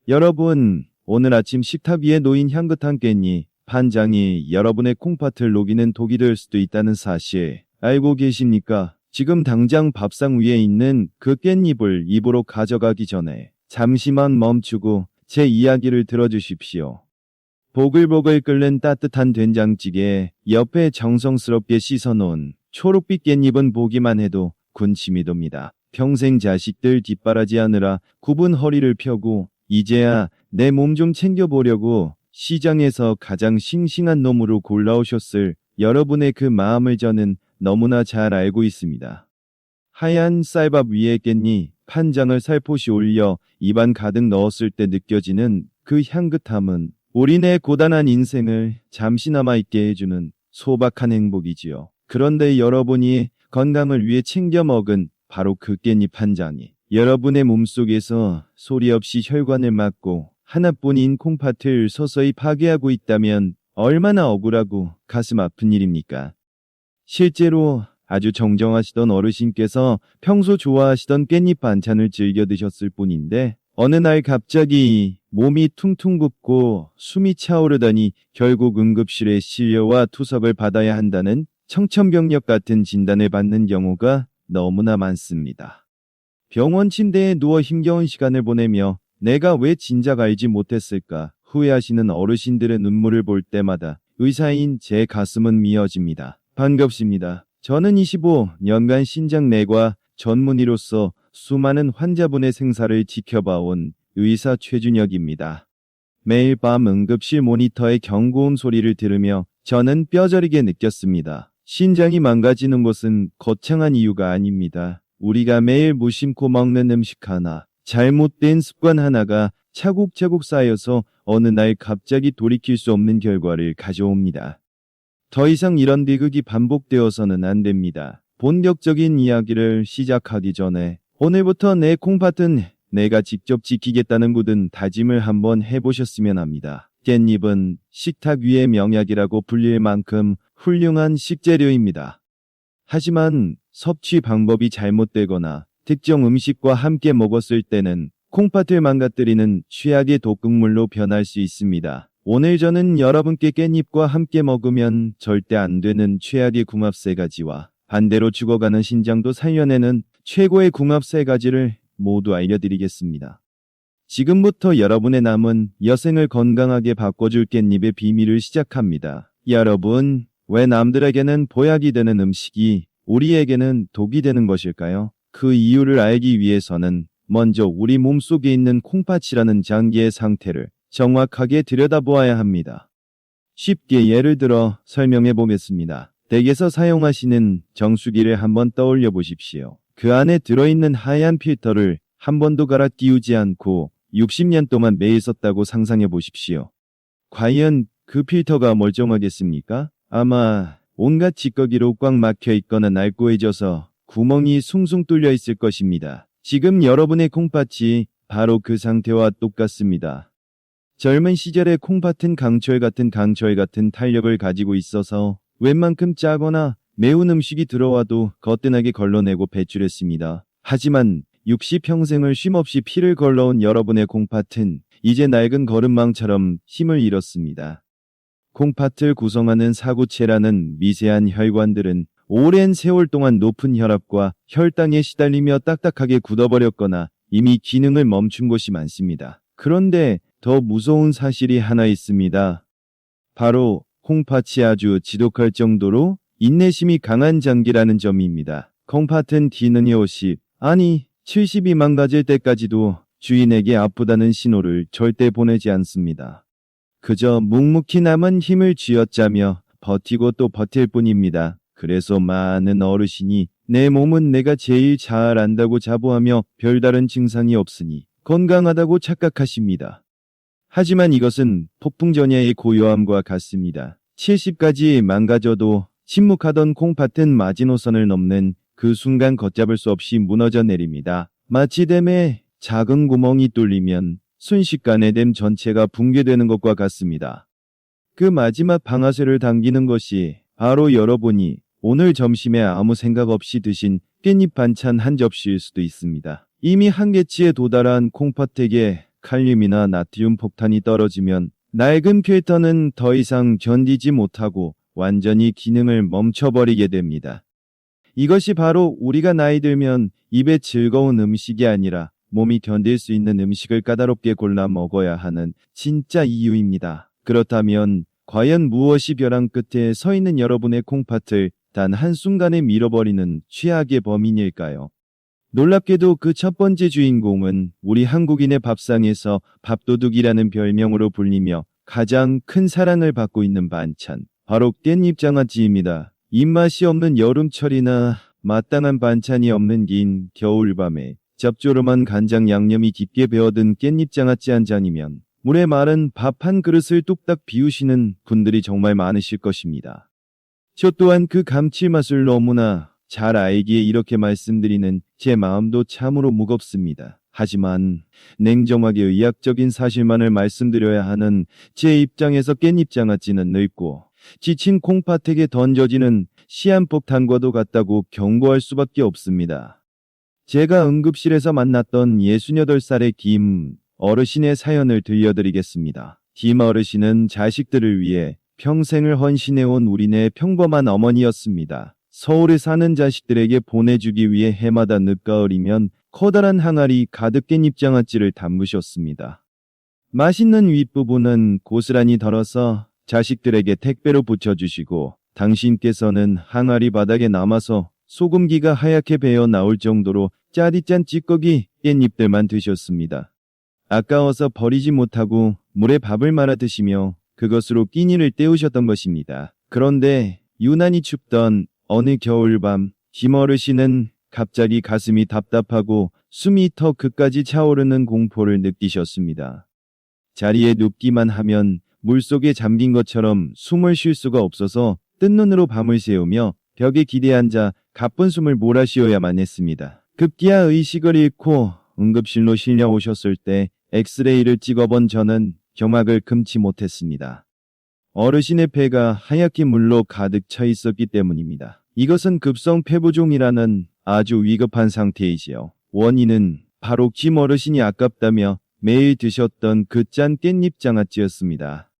여러분, 오늘 아침 식탁 위에 놓인 향긋한 깻잎, 판장이 여러분의 콩팥을 녹이는 독이 될 수도 있다는 사실 알고 계십니까? 지금 당장 밥상 위에 있는 그 깻잎을 입으로 가져가기 전에 잠시만 멈추고 제 이야기를 들어주십시오. 보글보글 끓는 따뜻한 된장찌개에 옆에 정성스럽게 씻어놓은 초록빛 깻잎은 보기만 해도 군침이 돕니다. 평생 자식들 뒷바라지하느라 굽은 허리를 펴고 이제야 내 몸 좀 챙겨보려고 시장에서 가장 싱싱한 놈으로 골라오셨을 여러분의 그 마음을 저는 너무나 잘 알고 있습니다. 하얀 쌀밥 위에 깻잎, 판장을 살포시 올려 입안 가득 넣었을 때 느껴지는 그 향긋함은 우리네 고단한 인생을 잠시나마 있게 해주는 소박한 행복이지요. 그런데 여러분이 건강을 위해 챙겨 먹은 바로 그 깻잎 판장이 여러분의 몸속에서 소리 없이 혈관을 막고 하나뿐인 콩팥을 서서히 파괴하고 있다면 얼마나 억울하고 가슴 아픈 일입니까? 실제로 아주 정정하시던 어르신께서 평소 좋아하시던 깻잎 반찬을 즐겨 드셨을 뿐인데 어느 날 갑자기 몸이 퉁퉁 붓고 숨이 차오르더니 결국 응급실에 실려와 투석을 받아야 한다는 청천벽력 같은 진단을 받는 경우가 너무나 많습니다. 병원 침대에 누워 힘겨운 시간을 보내며 내가 왜 진작 알지 못했을까 후회하시는 어르신들의 눈물을 볼 때마다 의사인 제 가슴은 미어집니다. 반갑습니다. 저는 25년간 신장내과 전문의로서 수많은 환자분의 생사를 지켜봐온 의사 최준혁입니다. 매일 밤 응급실 모니터의 경고음 소리를 들으며 저는 뼈저리게 느꼈습니다. 신장이 망가지는 것은 거창한 이유가 아닙니다. 우리가 매일 무심코 먹는 음식 하나, 잘못된 습관 하나가 차곡차곡 쌓여서 어느 날 갑자기 돌이킬 수 없는 결과를 가져옵니다. 더 이상 이런 비극이 반복되어서는 안 됩니다. 본격적인 이야기를 시작하기 전에 오늘부터 내 콩팥은 내가 직접 지키겠다는 굳은 다짐을 한번 해보셨으면 합니다. 깻잎은 식탁 위의 명약이라고 불릴 만큼 훌륭한 식재료입니다. 하지만 섭취 방법이 잘못되거나 특정 음식과 함께 먹었을 때는 콩팥을 망가뜨리는 최악의 독극물로 변할 수 있습니다. 오늘 저는 여러분께 깻잎과 함께 먹으면 절대 안 되는 최악의 궁합 3가지와 반대로 죽어가는 신장도 살려내는 최고의 궁합 3가지를 모두 알려드리겠습니다. 지금부터 여러분의 남은 여생을 건강하게 바꿔줄 깻잎의 비밀을 시작합니다. 여러분, 왜 남들에게는 보약이 되는 음식이 우리에게는 독이 되는 것일까요? 그 이유를 알기 위해서는 먼저 우리 몸속에 있는 콩팥이라는 장기의 상태를 정확하게 들여다보아야 합니다. 쉽게 예를 들어 설명해 보겠습니다. 댁에서 사용하시는 정수기를 한번 떠올려 보십시오. 그 안에 들어있는 하얀 필터를 한 번도 갈아 끼우지 않고 60년 동안 매일 썼다고 상상해 보십시오. 과연 그 필터가 멀쩡하겠습니까? 아마 온갖 찌꺼기로 꽉 막혀 있거나 날고해져서 구멍이 숭숭 뚫려 있을 것입니다. 지금 여러분의 콩팥이 바로 그 상태와 똑같습니다. 젊은 시절의 콩팥은 강철 같은 탄력을 가지고 있어서 웬만큼 짜거나 매운 음식이 들어와도 거뜬하게 걸러내고 배출했습니다. 하지만 60평생을 쉼없이 피를 걸러온 여러분의 콩팥은 이제 낡은 거름망처럼 힘을 잃었습니다. 콩팥을 구성하는 사구체라는 미세한 혈관들은 오랜 세월 동안 높은 혈압과 혈당에 시달리며 딱딱하게 굳어버렸거나 이미 기능을 멈춘 곳이 많습니다. 그런데 더 무서운 사실이 하나 있습니다. 바로 콩팥이 아주 지독할 정도로 인내심이 강한 장기라는 점입니다. 콩팥은 뒤는 50, 아니 70이 망가질 때까지도 주인에게 아프다는 신호를 절대 보내지 않습니다. 그저 묵묵히 남은 힘을 쥐어짜며 버티고 또 버틸 뿐입니다. 그래서 많은 어르신이 내 몸은 내가 제일 잘 안다고 자부하며 별다른 증상이 없으니 건강하다고 착각하십니다. 하지만 이것은 폭풍전야의 고요함과 같습니다. 70까지 망가져도 침묵하던 콩팥은 마지노선을 넘는 그 순간 걷잡을 수 없이 무너져 내립니다. 마치 댐에 작은 구멍이 뚫리면 순식간에 댐 전체가 붕괴되는 것과 같습니다. 그 마지막 방아쇠를 당기는 것이 바로 여러분이 오늘 점심에 아무 생각 없이 드신 깻잎 반찬 한 접시일 수도 있습니다. 이미 한계치에 도달한 콩팥에게 칼륨이나 나트륨 폭탄이 떨어지면 낡은 필터는 더 이상 견디지 못하고 완전히 기능을 멈춰버리게 됩니다. 이것이 바로 우리가 나이 들면 입에 즐거운 음식이 아니라 몸이 견딜 수 있는 음식을 까다롭게 골라 먹어야 하는 진짜 이유입니다. 그렇다면 과연 무엇이 벼랑 끝에 서 있는 여러분의 콩팥을 단 한순간에 밀어버리는 최악의 범인일까요? 놀랍게도 그 첫 번째 주인공은 우리 한국인의 밥상에서 밥도둑이라는 별명으로 불리며 가장 큰 사랑을 받고 있는 반찬, 바로 깻잎장아찌입니다. 입맛이 없는 여름철이나 마땅한 반찬이 없는 긴 겨울밤에 짭조름한 간장 양념이 깊게 배어든 깻잎장아찌 한 잔이면 물에 마른 밥 한 그릇을 뚝딱 비우시는 분들이 정말 많으실 것입니다. 저 또한 그 감칠맛을 너무나 잘 알기에 이렇게 말씀드리는 제 마음도 참으로 무겁습니다. 하지만 냉정하게 의학적인 사실만을 말씀드려야 하는 제 입장에서 깻잎장아찌는 늙고 지친 콩팥에게 던져지는 시한폭탄과도 같다고 경고할 수밖에 없습니다. 제가 응급실에서 만났던 68살의 김 어르신의 사연을 들려드리겠습니다. 김 어르신은 자식들을 위해 평생을 헌신해온 우리네 평범한 어머니였습니다. 서울에 사는 자식들에게 보내주기 위해 해마다 늦가을이면 커다란 항아리 가득 깻잎장아찌를 담그셨습니다. 맛있는 윗부분은 고스란히 덜어서 자식들에게 택배로 붙여주시고 당신께서는 항아리 바닥에 남아서 소금기가 하얗게 배어 나올 정도로 짜릿짠 찌꺼기 깻잎들만 드셨습니다. 아까워서 버리지 못하고 물에 밥을 말아 드시며 그것으로 끼니를 때우셨던 것입니다. 그런데 유난히 춥던 어느 겨울밤 김 어르신은 갑자기 가슴이 답답하고 숨이 터 끝까지 차오르는 공포를 느끼셨습니다. 자리에 눕기만 하면 물속에 잠긴 것처럼 숨을 쉴 수가 없어서 뜬 눈으로 밤을 새우며 벽에 기대앉아 가쁜 숨을 몰아쉬어야만 했습니다. 급기야 의식을 잃고 응급실로 실려오셨을 때 엑스레이를 찍어본 저는 경악을 금치 못했습니다. 어르신의 폐가 하얗게 물로 가득 차 있었기 때문입니다. 이것은 급성 폐부종이라는 아주 위급한 상태이지요. 원인은 바로 김 어르신이 아깝다며 매일 드셨던 그 짠 깻잎 장아찌였습니다.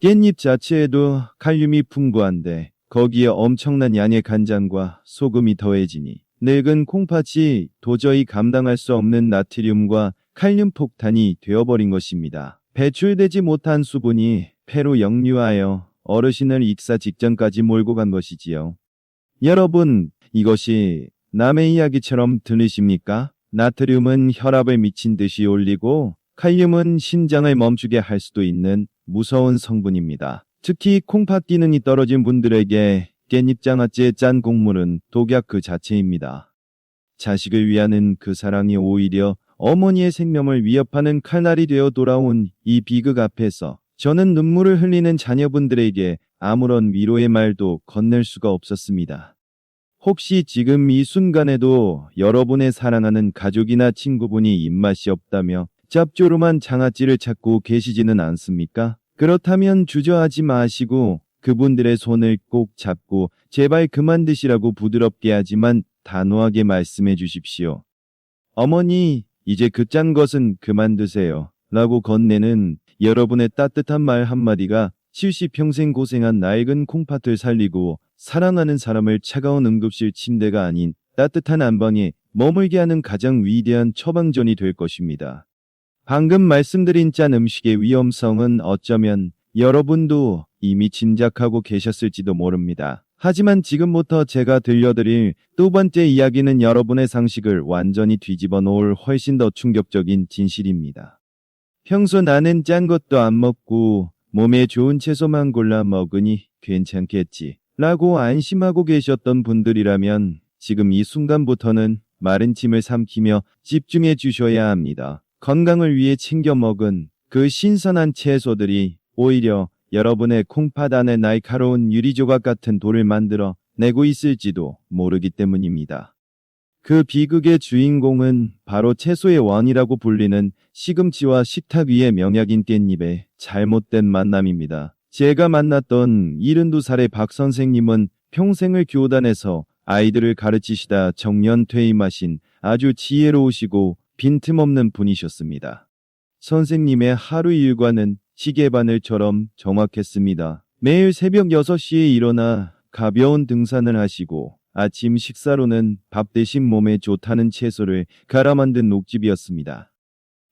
깻잎 자체에도 칼륨이 풍부한데 거기에 엄청난 양의 간장과 소금이 더해지니 늙은 콩팥이 도저히 감당할 수 없는 나트륨과 칼륨 폭탄이 되어버린 것입니다. 배출되지 못한 수분이 폐로 역류하여 어르신을 익사 직전까지 몰고 간 것이지요. 여러분, 이것이 남의 이야기처럼 들리십니까? 나트륨은 혈압을 미친 듯이 올리고 칼륨은 심장을 멈추게 할 수도 있는 무서운 성분입니다. 특히 콩팥 기능이 떨어진 분들에게 깻잎장아찌의 짠 국물은 독약 그 자체입니다. 자식을 위하는 그 사랑이 오히려 어머니의 생명을 위협하는 칼날이 되어 돌아온 이 비극 앞에서 저는 눈물을 흘리는 자녀분들에게 아무런 위로의 말도 건넬 수가 없었습니다. 혹시 지금 이 순간에도 여러분의 사랑하는 가족이나 친구분이 입맛이 없다며 짭조름한 장아찌를 찾고 계시지는 않습니까? 그렇다면 주저하지 마시고 그분들의 손을 꼭 잡고 제발 그만 드시라고 부드럽게 하지만 단호하게 말씀해 주십시오. 어머니, 이제 그 짠 것은 그만 드세요. 라고 건네는 여러분의 따뜻한 말 한마디가 70평생 고생한 낡은 콩팥을 살리고 사랑하는 사람을 차가운 응급실 침대가 아닌 따뜻한 안방에 머물게 하는 가장 위대한 처방전이 될 것입니다. 방금 말씀드린 짠 음식의 위험성은 어쩌면 여러분도 이미 짐작하고 계셨을지도 모릅니다. 하지만 지금부터 제가 들려드릴 두 번째 이야기는 여러분의 상식을 완전히 뒤집어 놓을 훨씬 더 충격적인 진실입니다. 평소 나는 짠 것도 안 먹고 몸에 좋은 채소만 골라 먹으니 괜찮겠지 라고 안심하고 계셨던 분들이라면 지금 이 순간부터는 마른 침을 삼키며 집중해 주셔야 합니다. 건강을 위해 챙겨 먹은 그 신선한 채소들이 오히려 여러분의 콩팥 안에 날카로운 유리조각 같은 돌을 만들어 내고 있을지도 모르기 때문입니다. 그 비극의 주인공은 바로 채소의 왕이라고 불리는 시금치와 식탁 위의 명약인 깻잎의 잘못된 만남입니다. 제가 만났던 72살의 박 선생님은 평생을 교단에서 아이들을 가르치시다 정년 퇴임하신 아주 지혜로우시고 빈틈없는 분이셨습니다. 선생님의 하루 일과는 시계바늘처럼 정확했습니다. 매일 새벽 6시에 일어나 가벼운 등산을 하시고 아침 식사로는 밥 대신 몸에 좋다는 채소를 갈아 만든 녹즙이었습니다.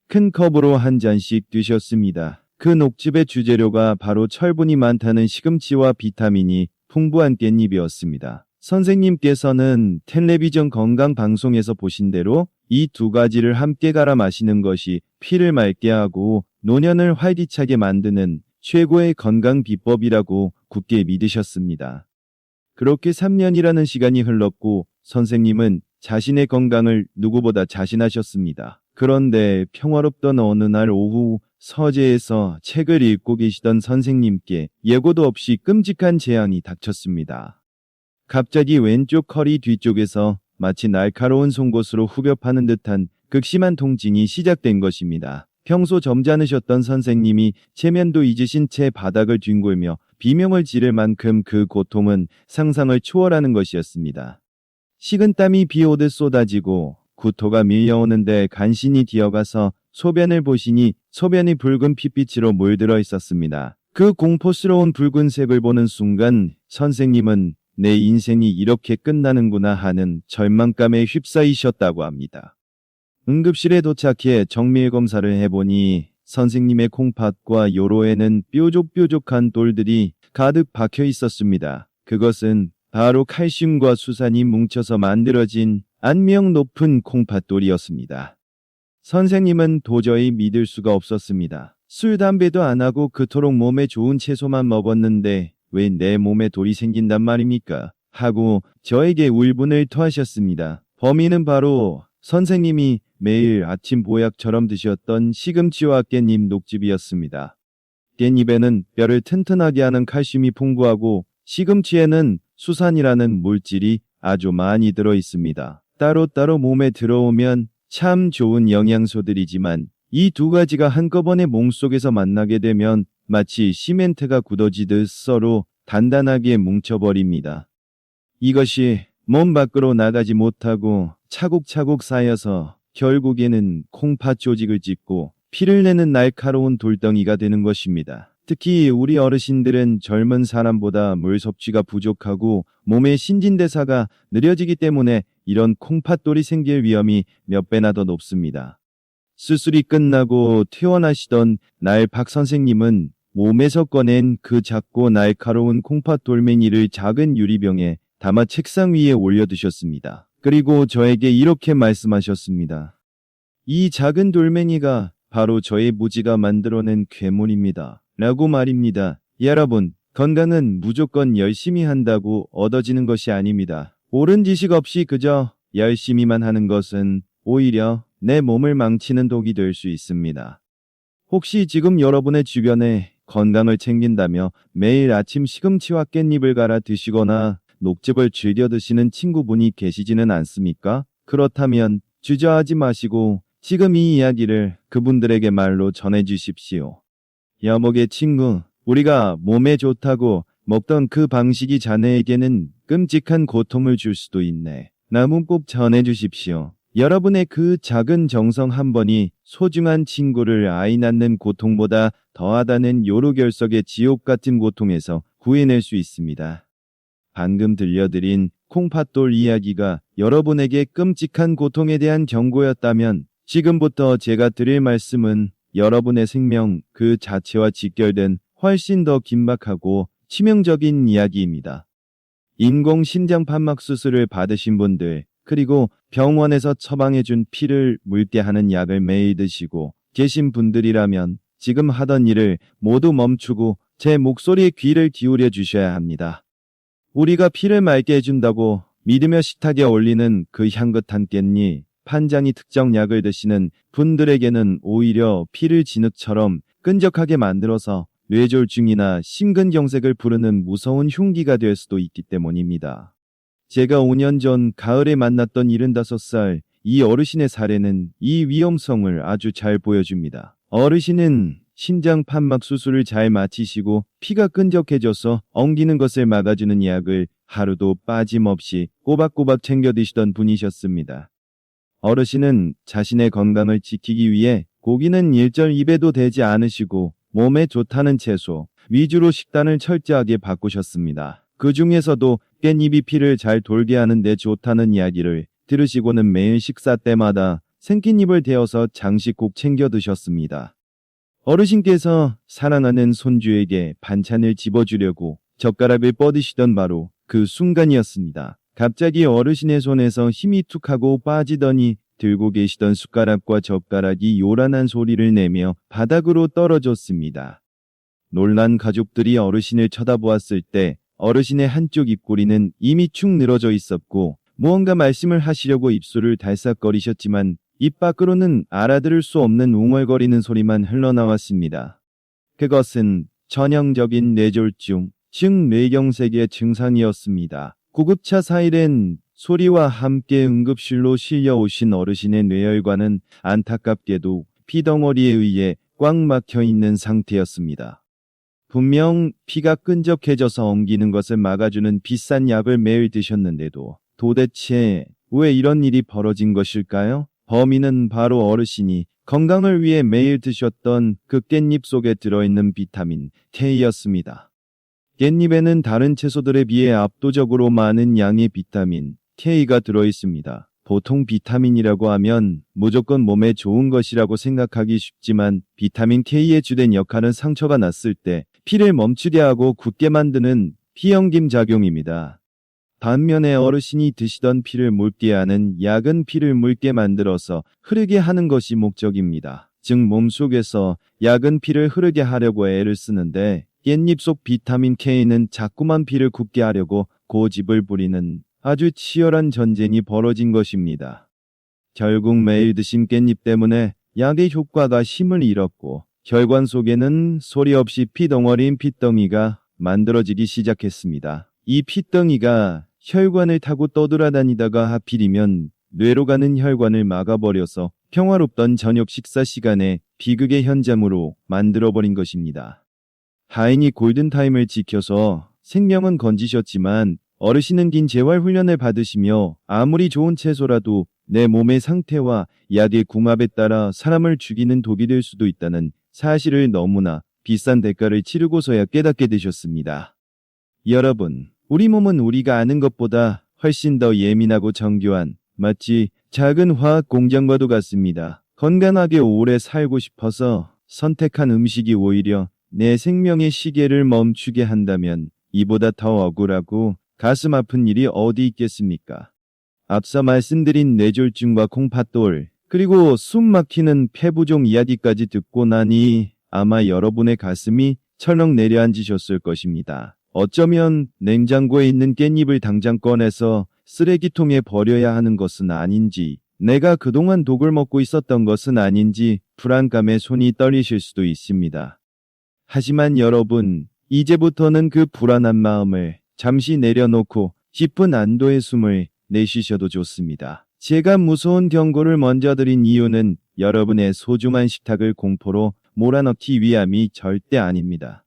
큰 컵으로 한 잔씩 드셨습니다. 그 녹즙의 주재료가 바로 철분이 많다는 시금치와 비타민이 풍부한 깻잎이었습니다. 선생님께서는 텔레비전 건강 방송에서 보신 대로 이 두 가지를 함께 갈아 마시는 것이 피를 맑게 하고 노년을 활기차게 만드는 최고의 건강 비법이라고 굳게 믿으셨습니다. 그렇게 3년이라는 시간이 흘렀고 선생님은 자신의 건강을 누구보다 자신하셨습니다. 그런데 평화롭던 어느 날 오후 서재에서 책을 읽고 계시던 선생님께 예고도 없이 끔찍한 재앙이 닥쳤습니다. 갑자기 왼쪽 허리 뒤쪽에서 마치 날카로운 송곳으로 후벼 파는 듯한 극심한 통증이 시작된 것입니다. 평소 점잖으셨던 선생님이 체면도 잊으신 채 바닥을 뒹굴며 비명을 지를 만큼 그 고통은 상상을 초월하는 것이었습니다. 식은땀이 비오듯 쏟아지고 구토가 밀려오는데 간신히 기어가서 소변을 보시니 소변이 붉은 핏빛으로 물들어 있었습니다. 그 공포스러운 붉은색을 보는 순간 선생님은 내 인생이 이렇게 끝나는구나 하는 절망감에 휩싸이셨다고 합니다. 응급실에 도착해 정밀 검사를 해보니 선생님의 콩팥과 요로에는 뾰족뾰족한 돌들이 가득 박혀 있었습니다. 그것은 바로 칼슘과 수산이 뭉쳐서 만들어진 안명 높은 콩팥돌이었습니다. 선생님은 도저히 믿을 수가 없었습니다. 술, 담배도 안 하고 그토록 몸에 좋은 채소만 먹었는데 왜 내 몸에 돌이 생긴단 말입니까? 하고 저에게 울분을 토하셨습니다. 범인은 바로 선생님이 매일 아침 보약처럼 드셨던 시금치와 깻잎 녹즙이었습니다. 깻잎에는 뼈를 튼튼하게 하는 칼슘이 풍부하고 시금치에는 수산이라는 물질이 아주 많이 들어 있습니다. 따로따로 몸에 들어오면 참 좋은 영양소들이지만 이 두 가지가 한꺼번에 몸속에서 만나게 되면 마치 시멘트가 굳어지듯 서로 단단하게 뭉쳐버립니다. 이것이 몸 밖으로 나가지 못하고 차곡차곡 쌓여서 결국에는 콩팥 조직을 찢고 피를 내는 날카로운 돌덩이가 되는 것입니다. 특히 우리 어르신들은 젊은 사람보다 물 섭취가 부족하고 몸의 신진대사가 느려지기 때문에 이런 콩팥돌이 생길 위험이 몇 배나 더 높습니다. 수술이 끝나고 퇴원하시던 날 박 선생님은 몸에서 꺼낸 그 작고 날카로운 콩팥 돌멩이를 작은 유리병에 담아 책상 위에 올려두셨습니다. 그리고 저에게 이렇게 말씀하셨습니다. 이 작은 돌멩이가 바로 저의 무지가 만들어낸 괴물입니다. 라고 말입니다. 여러분, 건강은 무조건 열심히 한다고 얻어지는 것이 아닙니다. 옳은 지식 없이 그저 열심히만 하는 것은 오히려 내 몸을 망치는 독이 될 수 있습니다. 혹시 지금 여러분의 주변에 건강을 챙긴다며 매일 아침 시금치와 깻잎을 갈아 드시거나 녹즙을 즐겨 드시는 친구분이 계시지는 않습니까? 그렇다면 주저하지 마시고 지금 이 이야기를 그분들에게 말로 전해주십시오. 여목의 친구, 우리가 몸에 좋다고 먹던 그 방식이 자네에게는 끔찍한 고통을 줄 수도 있네. 남은 꼭 전해주십시오. 여러분의 그 작은 정성 한 번이 소중한 친구를 아이 낳는 고통보다 더하다는 요로결석의 지옥 같은 고통에서 구해낼 수 있습니다. 방금 들려드린 콩팥돌 이야기가 여러분에게 끔찍한 고통에 대한 경고였다면 지금부터 제가 드릴 말씀은 여러분의 생명 그 자체와 직결된 훨씬 더 긴박하고 치명적인 이야기입니다. 인공신장 판막 수술을 받으신 분들, 그리고 병원에서 처방해준 피를 묽게 하는 약을 매일 드시고 계신 분들이라면 지금 하던 일을 모두 멈추고 제 목소리에 귀를 기울여 주셔야 합니다. 우리가 피를 맑게 해준다고 믿으며 식탁에 올리는 그 향긋한 깻잎, 판장이 특정 약을 드시는 분들에게는 오히려 피를 진흙처럼 끈적하게 만들어서 뇌졸중이나 심근경색을 부르는 무서운 흉기가 될 수도 있기 때문입니다. 제가 5년 전 가을에 만났던 75살 이 어르신의 사례는 이 위험성을 아주 잘 보여줍니다. 어르신은 신장 판막 수술을 잘 마치시고 피가 끈적해져서 엉기는 것을 막아주는 약을 하루도 빠짐없이 꼬박꼬박 챙겨 드시던 분이셨습니다. 어르신은 자신의 건강을 지키기 위해 고기는 일절 입에도 대지 않으시고 몸에 좋다는 채소 위주로 식단을 철저하게 바꾸셨습니다. 그 중에서도 깻잎이 피를 잘 돌게 하는 데 좋다는 이야기를 들으시고는 매일 식사 때마다 생깻잎을 데워서 장식 꼭 챙겨 드셨습니다. 어르신께서 사랑하는 손주에게 반찬을 집어주려고 젓가락을 뻗으시던 바로 그 순간이었습니다. 갑자기 어르신의 손에서 힘이 툭 하고 빠지더니 들고 계시던 숟가락과 젓가락이 요란한 소리를 내며 바닥으로 떨어졌습니다. 놀란 가족들이 어르신을 쳐다보았을 때 어르신의 한쪽 입꼬리는 이미 축 늘어져 있었고 무언가 말씀을 하시려고 입술을 달싹거리셨지만 입 밖으로는 알아들을 수 없는 웅얼거리는 소리만 흘러나왔습니다. 그것은 전형적인 뇌졸중, 즉 뇌경색의 증상이었습니다. 구급차 사일엔 소리와 함께 응급실로 실려오신 어르신의 뇌혈관은 안타깝게도 피덩어리에 의해 꽉 막혀 있는 상태였습니다. 분명 피가 끈적해져서 엉기는 것을 막아주는 비싼 약을 매일 드셨는데도 도대체 왜 이런 일이 벌어진 것일까요? 범인은 바로 어르신이 건강을 위해 매일 드셨던 그 깻잎 속에 들어있는 비타민 K였습니다. 깻잎에는 다른 채소들에 비해 압도적으로 많은 양의 비타민 K가 들어있습니다. 보통 비타민이라고 하면 무조건 몸에 좋은 것이라고 생각하기 쉽지만 비타민 K의 주된 역할은 상처가 났을 때 피를 멈추게 하고 굳게 만드는 피넘김 작용입니다. 반면에 어르신이 드시던 피를 묽게 하는 약은 피를 묽게 만들어서 흐르게 하는 것이 목적입니다. 즉 몸속에서 약은 피를 흐르게 하려고 애를 쓰는데 깻잎 속 비타민 K는 자꾸만 피를 굳게 하려고 고집을 부리는 아주 치열한 전쟁이 벌어진 것입니다. 결국 매일 드신 깻잎 때문에 약의 효과가 힘을 잃었고 혈관 속에는 소리 없이 피덩어리인 핏덩이가 만들어지기 시작했습니다. 이 핏덩이가 혈관을 타고 떠돌아다니다가 하필이면 뇌로 가는 혈관을 막아버려서 평화롭던 저녁 식사 시간에 비극의 현장으로 만들어버린 것입니다. 다행히 골든타임을 지켜서 생명은 건지셨지만 어르신은 긴 재활훈련을 받으시며 아무리 좋은 채소라도 내 몸의 상태와 약의 궁합에 따라 사람을 죽이는 독이 될 수도 있다는 사실을 너무나 비싼 대가를 치르고서야 깨닫게 되셨습니다. 여러분, 우리 몸은 우리가 아는 것보다 훨씬 더 예민하고 정교한 마치 작은 화학 공장과도 같습니다. 건강하게 오래 살고 싶어서 선택한 음식이 오히려 내 생명의 시계를 멈추게 한다면 이보다 더 억울하고 가슴 아픈 일이 어디 있겠습니까? 앞서 말씀드린 뇌졸중과 콩팥돌, 그리고 숨 막히는 폐부종 이야기까지 듣고 나니 아마 여러분의 가슴이 철렁 내려앉으셨을 것입니다. 어쩌면 냉장고에 있는 깻잎을 당장 꺼내서 쓰레기통에 버려야 하는 것은 아닌지, 내가 그동안 독을 먹고 있었던 것은 아닌지 불안감에 손이 떨리실 수도 있습니다. 하지만 여러분, 이제부터는 그 불안한 마음을 잠시 내려놓고 깊은 안도의 숨을 내쉬셔도 좋습니다. 제가 무서운 경고를 먼저 드린 이유는 여러분의 소중한 식탁을 공포로 몰아넣기 위함이 절대 아닙니다.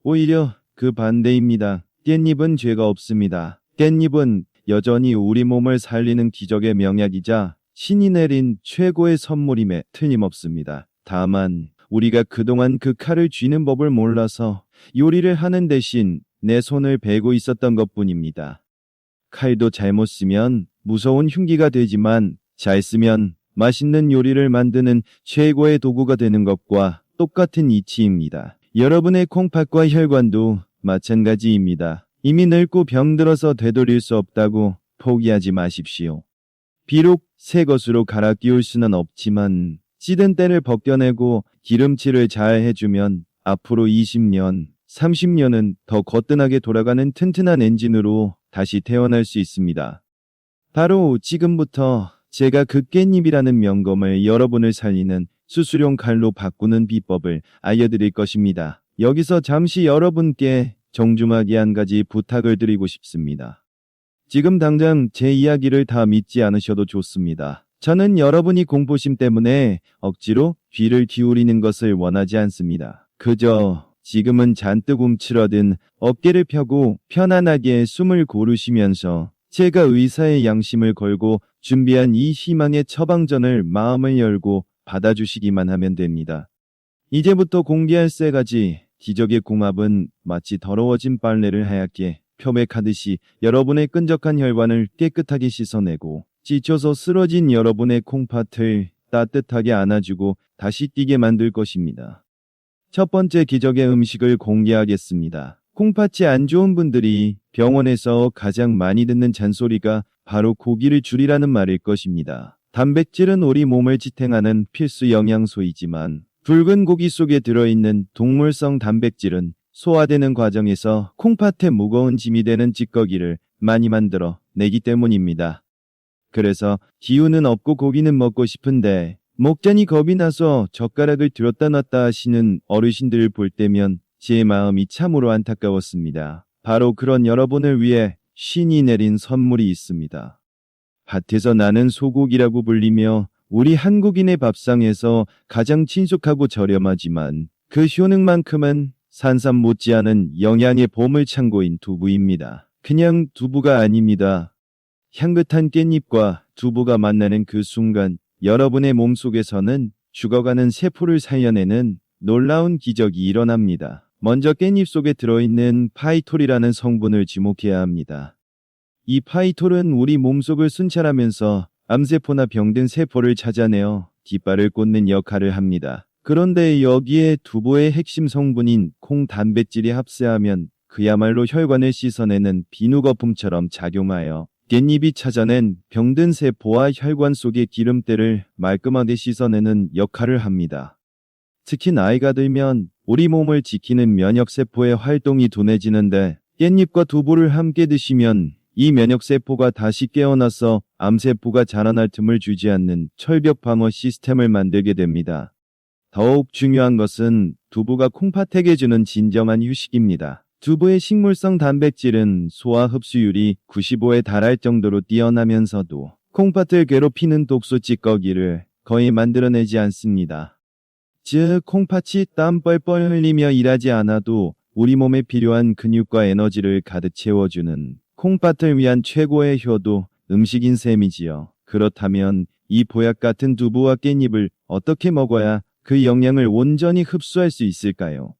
오히려 그 반대입니다. 깻잎은 죄가 없습니다. 깻잎은 여전히 우리 몸을 살리는 기적의 명약이자 신이 내린 최고의 선물임에 틀림없습니다. 다만 우리가 그동안 그 칼을 쥐는 법을 몰라서 요리를 하는 대신 내 손을 베고 있었던 것뿐입니다. 칼도 잘못 쓰면 무서운 흉기가 되지만 잘 쓰면 맛있는 요리를 만드는 최고의 도구가 되는 것과 똑같은 이치입니다. 여러분의 콩팥과 혈관도 마찬가지입니다. 이미 늙고 병들어서 되돌릴 수 없다고 포기하지 마십시오. 비록 새 것으로 갈아 끼울 수는 없지만 찌든 때를 벗겨내고 기름칠을 잘 해주면 앞으로 20년, 30년은 더 거뜬하게 돌아가는 튼튼한 엔진으로 다시 태어날 수 있습니다. 바로 지금부터 제가 그 깻잎이라는 명검을 여러분을 살리는 수술용 칼로 바꾸는 비법을 알려드릴 것입니다. 여기서 잠시 여러분께 정중하게 한 가지 부탁을 드리고 싶습니다. 지금 당장 제 이야기를 다 믿지 않으셔도 좋습니다. 저는 여러분이 공포심 때문에 억지로 귀를 기울이는 것을 원하지 않습니다. 그저 지금은 잔뜩 움츠러든 어깨를 펴고 편안하게 숨을 고르시면서 제가 의사의 양심을 걸고 준비한 이 희망의 처방전을 마음을 열고 받아주시기만 하면 됩니다. 이제부터 공개할 세 가지 기적의 궁합은 마치 더러워진 빨래를 하얗게 표백하듯이 여러분의 끈적한 혈관을 깨끗하게 씻어내고 지쳐서 쓰러진 여러분의 콩팥을 따뜻하게 안아주고 다시 뛰게 만들 것입니다. 첫 번째 기적의 음식을 공개하겠습니다. 콩팥이 안 좋은 분들이 병원에서 가장 많이 듣는 잔소리가 바로 고기를 줄이라는 말일 것입니다. 단백질은 우리 몸을 지탱하는 필수 영양소이지만 붉은 고기 속에 들어있는 동물성 단백질은 소화되는 과정에서 콩팥에 무거운 짐이 되는 찌꺼기를 많이 만들어 내기 때문입니다. 그래서 기운은 없고 고기는 먹고 싶은데 먹자니 겁이 나서 젓가락을 들었다 놨다 하시는 어르신들을 볼 때면 제 마음이 참으로 안타까웠습니다. 바로 그런 여러분을 위해 신이 내린 선물이 있습니다. 밭에서 나는 소고기라고 불리며 우리 한국인의 밥상에서 가장 친숙하고 저렴하지만 그 효능만큼은 산삼 못지않은 영양의 보물창고인 두부입니다. 그냥 두부가 아닙니다. 향긋한 깻잎과 두부가 만나는 그 순간 여러분의 몸속에서는 죽어가는 세포를 살려내는 놀라운 기적이 일어납니다. 먼저 깻잎 속에 들어있는 파이톨이라는 성분을 지목해야 합니다. 이 파이톨은 우리 몸속을 순찰하면서 암세포나 병든 세포를 찾아내어 깃발을 꽂는 역할을 합니다. 그런데 여기에 두부의 핵심 성분인 콩 단백질이 합세하면 그야말로 혈관을 씻어내는 비누거품처럼 작용하여 깻잎이 찾아낸 병든 세포와 혈관 속의 기름때를 말끔하게 씻어내는 역할을 합니다. 특히 나이가 들면 우리 몸을 지키는 면역세포의 활동이 둔해지는데 깻잎과 두부를 함께 드시면 이 면역세포가 다시 깨어나서 암세포가 자라날 틈을 주지 않는 철벽 방어 시스템을 만들게 됩니다. 더욱 중요한 것은 두부가 콩팥에게 주는 진정한 휴식입니다. 두부의 식물성 단백질은 소화 흡수율이 95에 달할 정도로 뛰어나면서도 콩팥을 괴롭히는 독소 찌꺼기를 거의 만들어내지 않습니다. 즉, 콩팥이 땀 뻘뻘 흘리며 일하지 않아도 우리 몸에 필요한 근육과 에너지를 가득 채워주는 콩팥을 위한 최고의 효도 음식인 셈이지요. 그렇다면 이 보약 같은 두부와 깻잎을 어떻게 먹어야 그 영양을 온전히 흡수할 수 있을까요?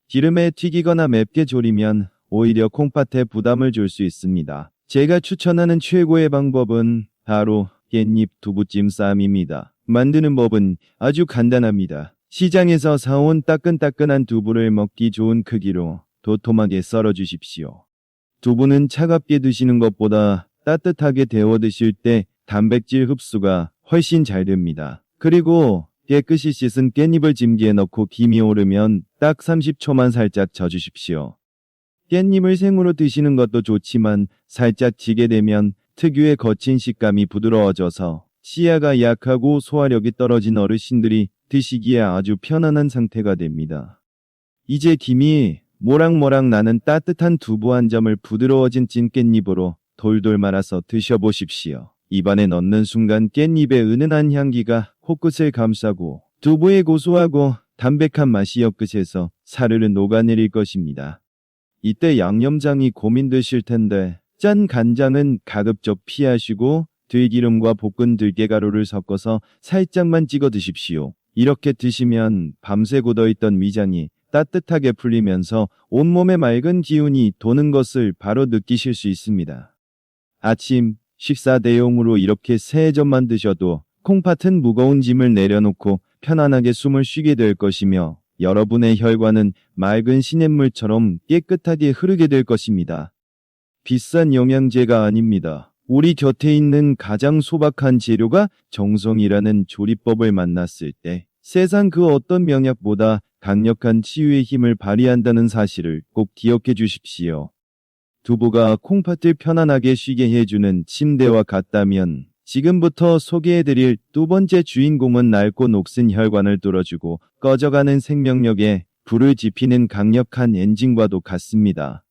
기름에 튀기거나 맵게 졸이면 오히려 콩팥에 부담을 줄 수 있습니다. 제가 추천하는 최고의 방법은 바로 깻잎 두부찜 쌈입니다. 만드는 법은 아주 간단합니다. 시장에서 사온 따끈따끈한 두부를 먹기 좋은 크기로 도톰하게 썰어 주십시오. 두부는 차갑게 드시는 것보다 따뜻하게 데워 드실 때 단백질 흡수가 훨씬 잘 됩니다. 그리고 깨끗이 씻은 깻잎을 찜기에 넣고 김이 오르면 딱 30초만 살짝 져주십시오. 깻잎을 생으로 드시는 것도 좋지만 살짝 지게 되면 특유의 거친 식감이 부드러워져서 치아가 약하고 소화력이 떨어진 어르신들이 드시기에 아주 편안한 상태가 됩니다. 이제 김이 모락모락 나는 따뜻한 두부 한 점을 부드러워진 찐 깻잎으로 돌돌 말아서 드셔보십시오. 입안에 넣는 순간 깻잎의 은은한 향기가 코끝을 감싸고 두부의 고소하고 담백한 맛이 엿끝에서 사르르 녹아내릴 것입니다. 이때 양념장이 고민되실 텐데 짠 간장은 가급적 피하시고 들기름과 볶은 들깨가루를 섞어서 살짝만 찍어 드십시오. 이렇게 드시면 밤새 굳어있던 위장이 따뜻하게 풀리면서 온몸에 맑은 기운이 도는 것을 바로 느끼실 수 있습니다. 아침 식사 대용으로 이렇게 3점만 드셔도 콩팥은 무거운 짐을 내려놓고 편안하게 숨을 쉬게 될 것이며 여러분의 혈관은 맑은 시냇물처럼 깨끗하게 흐르게 될 것입니다. 비싼 영양제가 아닙니다. 우리 곁에 있는 가장 소박한 재료가 정성이라는 조리법을 만났을 때 세상 그 어떤 명약보다 강력한 치유의 힘을 발휘한다는 사실을 꼭 기억해 주십시오. 두부가 콩팥을 편안하게 쉬게 해주는 침대와 같다면 지금부터 소개해드릴 두 번째 주인공은 낡고 녹슨 혈관을 뚫어주고 꺼져가는 생명력에 불을 지피는 강력한 엔진과도 같습니다.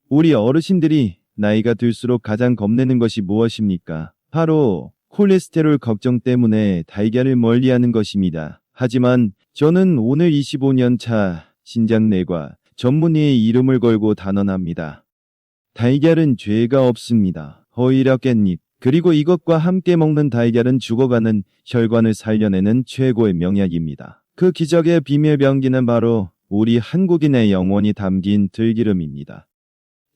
우리 어르신들이 나이가 들수록 가장 겁내는 것이 무엇입니까? 바로 콜레스테롤 걱정 때문에 달걀을 멀리하는 것입니다. 하지만 저는 오늘 25년 차 신장내과 전문의의 이름을 걸고 단언합니다. 달걀은 죄가 없습니다. 오히려 깻잎, 그리고 이것과 함께 먹는 달걀은 죽어가는 혈관을 살려내는 최고의 명약입니다. 그 기적의 비밀 병기는 바로 우리 한국인의 영혼이 담긴 들기름입니다.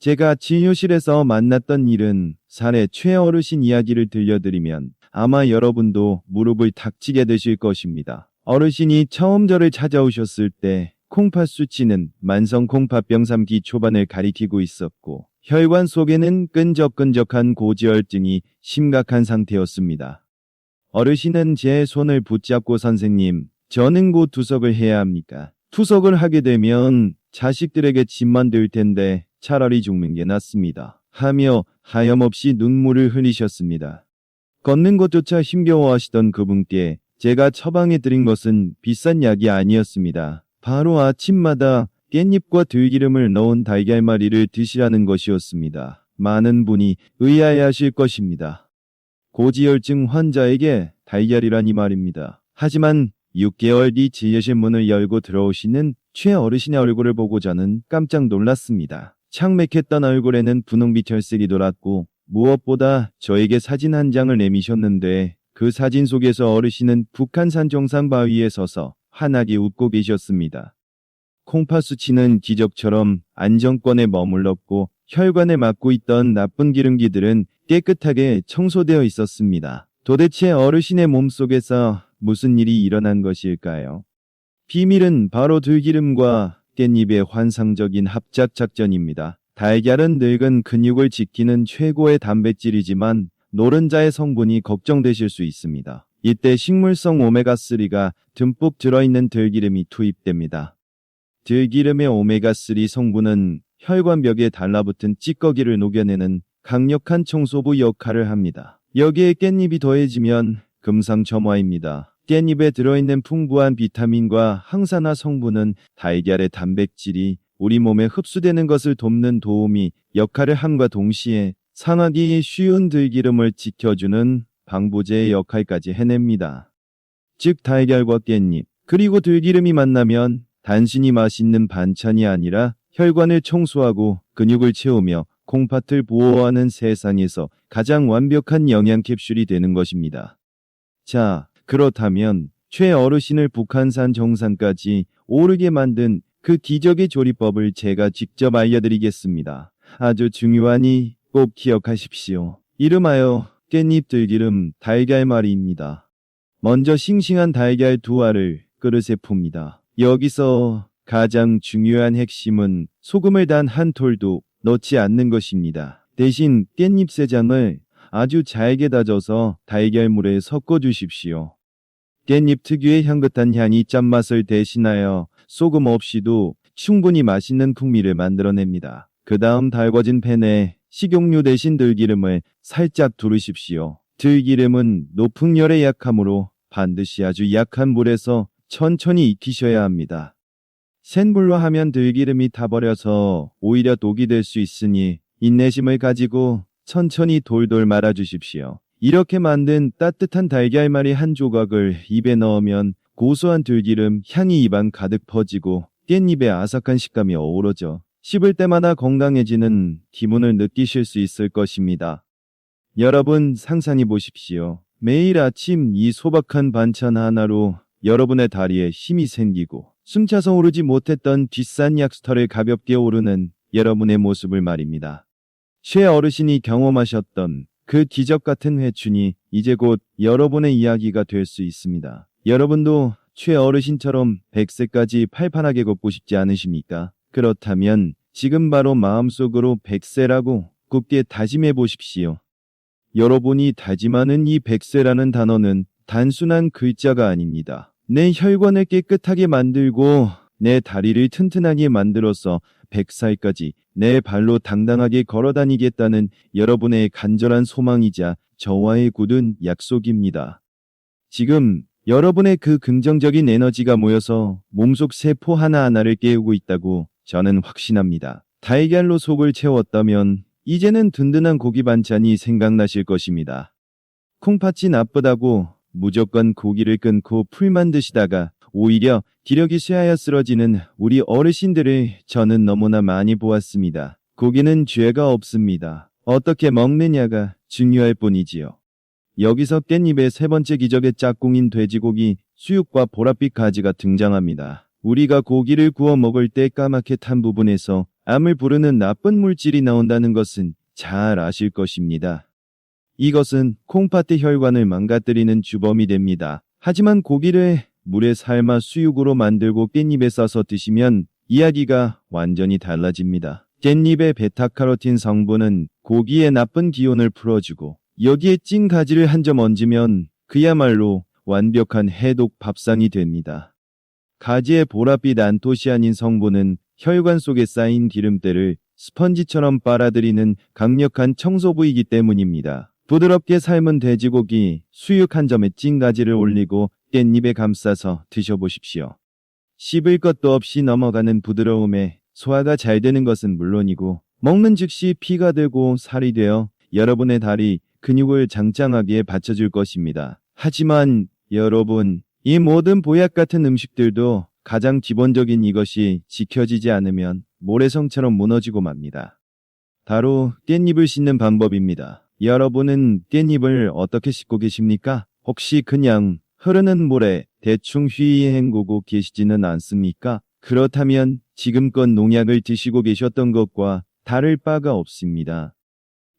제가 진료실에서 만났던 일은 사내 최어르신 이야기를 들려드리면 아마 여러분도 무릎을 닥치게 되실 것입니다. 어르신이 처음 저를 찾아오셨을 때 콩팥 수치는 만성 콩팥병 3기 초반을 가리키고 있었고 혈관 속에는 끈적끈적한 고지혈증이 심각한 상태였습니다. 어르신은 제 손을 붙잡고 선생님, 저는 곧 투석을 해야 합니까? 투석을 하게 되면 자식들에게 짐만 들 텐데 차라리 죽는 게 낫습니다. 하며 하염없이 눈물을 흘리셨습니다. 걷는 것조차 힘겨워하시던 그분께 제가 처방해 드린 것은 비싼 약이 아니었습니다. 바로 아침마다 깻잎과 들기름을 넣은 달걀말이를 드시라는 것이었습니다. 많은 분이 의아해하실 것입니다. 고지혈증 환자에게 달걀이라니 말입니다. 하지만 6개월 뒤 진료실 문을 열고 들어오시는 최어르신의 얼굴을 보고 저는 깜짝 놀랐습니다. 창백했던 얼굴에는 분홍빛 혈색이 돌았고 무엇보다 저에게 사진 한 장을 내미셨는데 그 사진 속에서 어르신은 북한산 정상 바위에 서서 환하게 웃고 계셨습니다. 콩팥 수치는 기적처럼 안정권에 머물렀고 혈관에 막고 있던 나쁜 기름기들은 깨끗하게 청소되어 있었습니다. 도대체 어르신의 몸속에서 무슨 일이 일어난 것일까요? 비밀은 바로 들기름과 깻잎의 환상적인 합작 작전입니다. 달걀은 늙은 근육을 지키는 최고의 단백질이지만 노른자의 성분이 걱정되실 수 있습니다. 이때 식물성 오메가3가 듬뿍 들어있는 들기름이 투입됩니다. 들기름의 오메가3 성분은 혈관벽에 달라붙은 찌꺼기를 녹여내는 강력한 청소부 역할을 합니다. 여기에 깻잎이 더해지면 금상첨화입니다. 깻잎에 들어있는 풍부한 비타민과 항산화 성분은 달걀의 단백질이 우리 몸에 흡수되는 것을 돕는 도우미 역할을 함과 동시에 상하기 쉬운 들기름을 지켜주는 방부제의 역할까지 해냅니다. 즉 달걀과 깻잎 그리고 들기름이 만나면 단순히 맛있는 반찬이 아니라 혈관을 청소하고 근육을 채우며 콩팥을 보호하는 세상에서 가장 완벽한 영양 캡슐이 되는 것입니다. 자, 그렇다면 최어르신을 북한산 정상까지 오르게 만든 그 기적의 조리법을 제가 직접 알려드리겠습니다. 아주 중요하니 꼭 기억하십시오. 이름하여 깻잎 들기름 달걀말이입니다. 먼저 싱싱한 달걀 2알을 그릇에 풉니다. 여기서 가장 중요한 핵심은 소금을 단 한 톨도 넣지 않는 것입니다. 대신 깻잎 3장을 아주 잘게 다져서 달걀물에 섞어 주십시오. 깻잎 특유의 향긋한 향이 짠맛을 대신하여 소금 없이도 충분히 맛있는 풍미를 만들어냅니다. 그 다음 달궈진 팬에 식용유 대신 들기름을 살짝 두르십시오. 들기름은 높은 열에 약하므로 반드시 아주 약한 불에서 천천히 익히셔야 합니다. 센 불로 하면 들기름이 타버려서 오히려 독이 될 수 있으니 인내심을 가지고 천천히 돌돌 말아주십시오. 이렇게 만든 따뜻한 달걀말이 한 조각을 입에 넣으면 고소한 들기름 향이 입안 가득 퍼지고 깻잎의 아삭한 식감이 어우러져 씹을 때마다 건강해지는 기분을 느끼실 수 있을 것입니다. 여러분 상상해 보십시오. 매일 아침 이 소박한 반찬 하나로 여러분의 다리에 힘이 생기고 숨차서 오르지 못했던 뒷산 약수터를 가볍게 오르는 여러분의 모습을 말입니다. 최어르신이 경험하셨던 그 기적 같은 회춘이 이제 곧 여러분의 이야기가 될 수 있습니다. 여러분도 최어르신처럼 100세까지 팔팔하게 걷고 싶지 않으십니까? 그렇다면 지금 바로 마음속으로 100세라고 굳게 다짐해 보십시오. 여러분이 다짐하는 이 100세라는 단어는 단순한 글자가 아닙니다. 내 혈관을 깨끗하게 만들고 내 다리를 튼튼하게 만들어서 100살까지 내 발로 당당하게 걸어다니겠다는 여러분의 간절한 소망이자 저와의 굳은 약속입니다. 지금 여러분의 그 긍정적인 에너지가 모여서 몸속 세포 하나하나를 깨우고 있다고 저는 확신합니다. 달걀로 속을 채웠다면 이제는 든든한 고기 반찬이 생각나실 것입니다. 콩팥이 나쁘다고 무조건 고기를 끊고 풀만 드시다가 오히려 기력이 쇠하여 쓰러지는 우리 어르신들을 저는 너무나 많이 보았습니다. 고기는 죄가 없습니다. 어떻게 먹느냐가 중요할 뿐이지요. 여기서 깻잎의 세 번째 기적의 짝꿍인 돼지고기, 수육과 보랏빛 가지가 등장합니다. 우리가 고기를 구워 먹을 때 까맣게 탄 부분에서 암을 부르는 나쁜 물질이 나온다는 것은 잘 아실 것입니다. 이것은 콩팥의 혈관을 망가뜨리는 주범이 됩니다. 하지만 고기를 물에 삶아 수육으로 만들고 깻잎에 싸서 드시면 이야기가 완전히 달라집니다. 깻잎의 베타카로틴 성분은 고기의 나쁜 기운을 풀어주고 여기에 찐 가지를 한 점 얹으면 그야말로 완벽한 해독 밥상이 됩니다. 가지의 보랏빛 안토시아닌 성분은 혈관 속에 쌓인 기름때를 스펀지처럼 빨아들이는 강력한 청소부이기 때문입니다. 부드럽게 삶은 돼지고기, 수육 한 점에 찐 가지를 올리고 깻잎에 감싸서 드셔보십시오. 씹을 것도 없이 넘어가는 부드러움에 소화가 잘 되는 것은 물론이고 먹는 즉시 피가 되고 살이 되어 여러분의 다리, 근육을 장장하게 받쳐줄 것입니다. 하지만 여러분, 이 모든 보약 같은 음식들도 가장 기본적인 이것이 지켜지지 않으면 모래성처럼 무너지고 맙니다. 바로 깻잎을 씻는 방법입니다. 여러분은 깻잎을 어떻게 씻고 계십니까? 혹시 그냥 흐르는 물에 대충 휘휘 헹구고 계시지는 않습니까? 그렇다면 지금껏 농약을 드시고 계셨던 것과 다를 바가 없습니다.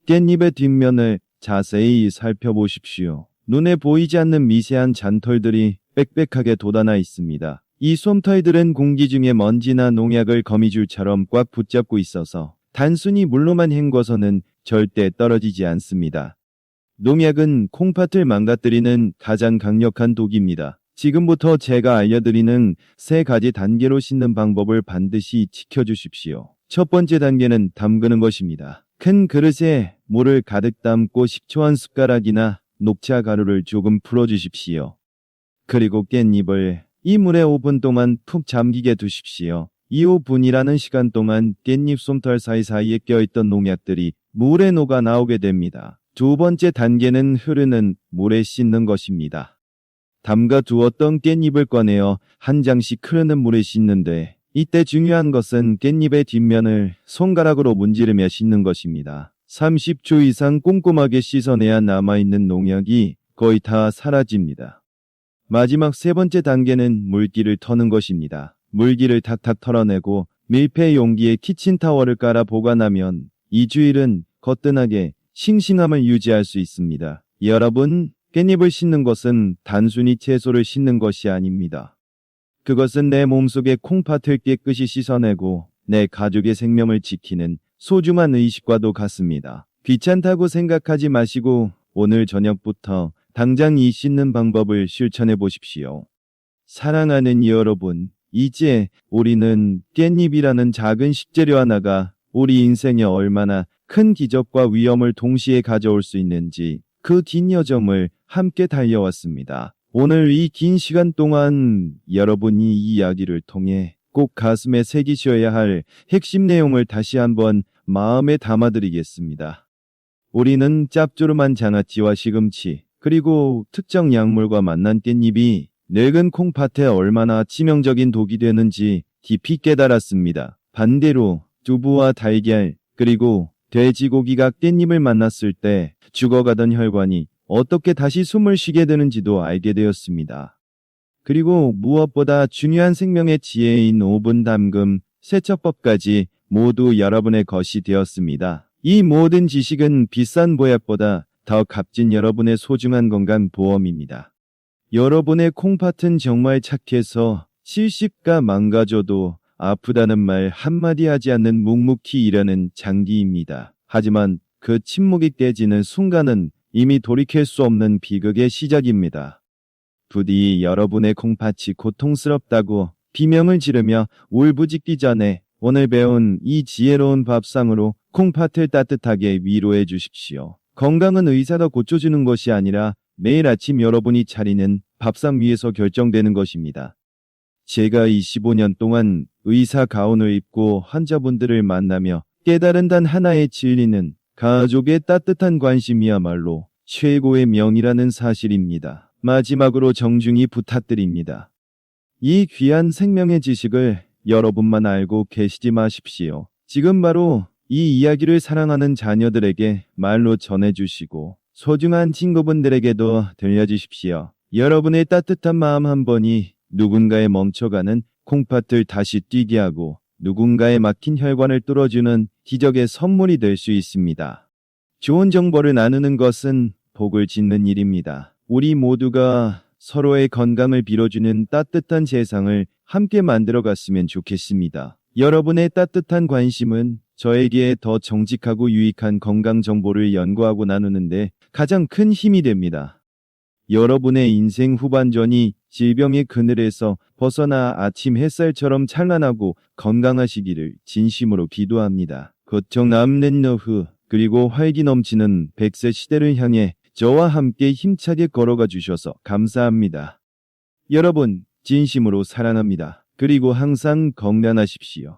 깻잎의 뒷면을 자세히 살펴보십시오. 눈에 보이지 않는 미세한 잔털들이 빽빽하게 돋아나 있습니다. 이 솜털들은 공기 중에 먼지나 농약을 거미줄처럼 꽉 붙잡고 있어서 단순히 물로만 헹궈서는 절대 떨어지지 않습니다. 농약은 콩팥을 망가뜨리는 가장 강력한 독입니다. 지금부터 제가 알려드리는 3가지 단계로 씻는 방법을 반드시 지켜주십시오. 첫 번째 단계는 담그는 것입니다. 큰 그릇에 물을 가득 담고 식초 한 숟가락이나 녹차 가루를 조금 풀어주십시오. 그리고 깻잎을 이 물에 5분 동안 푹 잠기게 두십시오. 이 5분이라는 시간 동안 깻잎 솜털 사이사이에 껴있던 농약들이 물에 녹아 나오게 됩니다. 두 번째 단계는 흐르는 물에 씻는 것입니다. 담가 두었던 깻잎을 꺼내어 한 장씩 흐르는 물에 씻는데 이때 중요한 것은 깻잎의 뒷면을 손가락으로 문지르며 씻는 것입니다. 30초 이상 꼼꼼하게 씻어내야 남아있는 농약이 거의 다 사라집니다. 마지막 3번째 단계는 물기를 터는 것입니다. 물기를 탁탁 털어내고 밀폐 용기에 키친타월을 깔아 보관하면 2주일은 거뜬하게 싱싱함을 유지할 수 있습니다. 여러분, 깻잎을 씻는 것은 단순히 채소를 씻는 것이 아닙니다. 그것은 내 몸속의 콩팥을 깨끗이 씻어내고 내 가족의 생명을 지키는 소중한 의식과도 같습니다. 귀찮다고 생각하지 마시고 오늘 저녁부터 당장 이 씻는 방법을 실천해 보십시오. 사랑하는 여러분, 이제 우리는 깻잎이라는 작은 식재료 하나가 우리 인생에 얼마나 큰 기적과 위험을 동시에 가져올 수 있는지 그 긴 여정을 함께 달려왔습니다. 오늘 이 긴 시간 동안 여러분이 이 이야기를 통해 꼭 가슴에 새기셔야 할 핵심 내용을 다시 한번 마음에 담아드리겠습니다. 우리는 짭조름한 장아찌와 시금치, 그리고 특정 약물과 만난 깻잎이 늙은 콩팥에 얼마나 치명적인 독이 되는지 깊이 깨달았습니다. 반대로 두부와 달걀, 그리고 돼지고기가 깻잎을 만났을 때 죽어가던 혈관이 어떻게 다시 숨을 쉬게 되는지도 알게 되었습니다. 그리고 무엇보다 중요한 생명의 지혜인 5분 담금, 세척법까지 모두 여러분의 것이 되었습니다. 이 모든 지식은 비싼 보약보다 더 값진 여러분의 소중한 건강 보험입니다. 여러분의 콩팥은 정말 착해서 실십가 망가져도 아프다는 말 한마디 하지 않는 묵묵히 일하는 장기입니다. 하지만 그 침묵이 깨지는 순간은 이미 돌이킬 수 없는 비극의 시작입니다. 부디 여러분의 콩팥이 고통스럽다고 비명을 지르며 울부짖기 전에 오늘 배운 이 지혜로운 밥상으로 콩팥을 따뜻하게 위로해 주십시오. 건강은 의사가 고쳐주는 것이 아니라 매일 아침 여러분이 차리는 밥상 위에서 결정되는 것입니다. 제가 25년 동안 의사 가운을 입고 환자분들을 만나며 깨달은 단 하나의 진리는 가족의 따뜻한 관심이야말로 최고의 명이라는 사실입니다. 마지막으로 정중히 부탁드립니다. 이 귀한 생명의 지식을 여러분만 알고 계시지 마십시오. 지금 바로 이 이야기를 사랑하는 자녀들에게 말로 전해주시고 소중한 친구분들에게도 들려주십시오. 여러분의 따뜻한 마음 한 번이 누군가의 멈춰가는 콩팥을 다시 뛰게 하고 누군가의 막힌 혈관을 뚫어주는 기적의 선물이 될 수 있습니다. 좋은 정보를 나누는 것은 복을 짓는 일입니다. 우리 모두가 서로의 건강을 빌어주는 따뜻한 세상을 함께 만들어갔으면 좋겠습니다. 여러분의 따뜻한 관심은 저에게 더 정직하고 유익한 건강 정보를 연구하고 나누는데 가장 큰 힘이 됩니다. 여러분의 인생 후반전이 질병의 그늘에서 벗어나 아침 햇살처럼 찬란하고 건강하시기를 진심으로 기도합니다. 걱정 남는 노후 그리고 활기 넘치는 100세 시대를 향해 저와 함께 힘차게 걸어가 주셔서 감사합니다. 여러분 진심으로 사랑합니다. 그리고 항상 건강하십시오.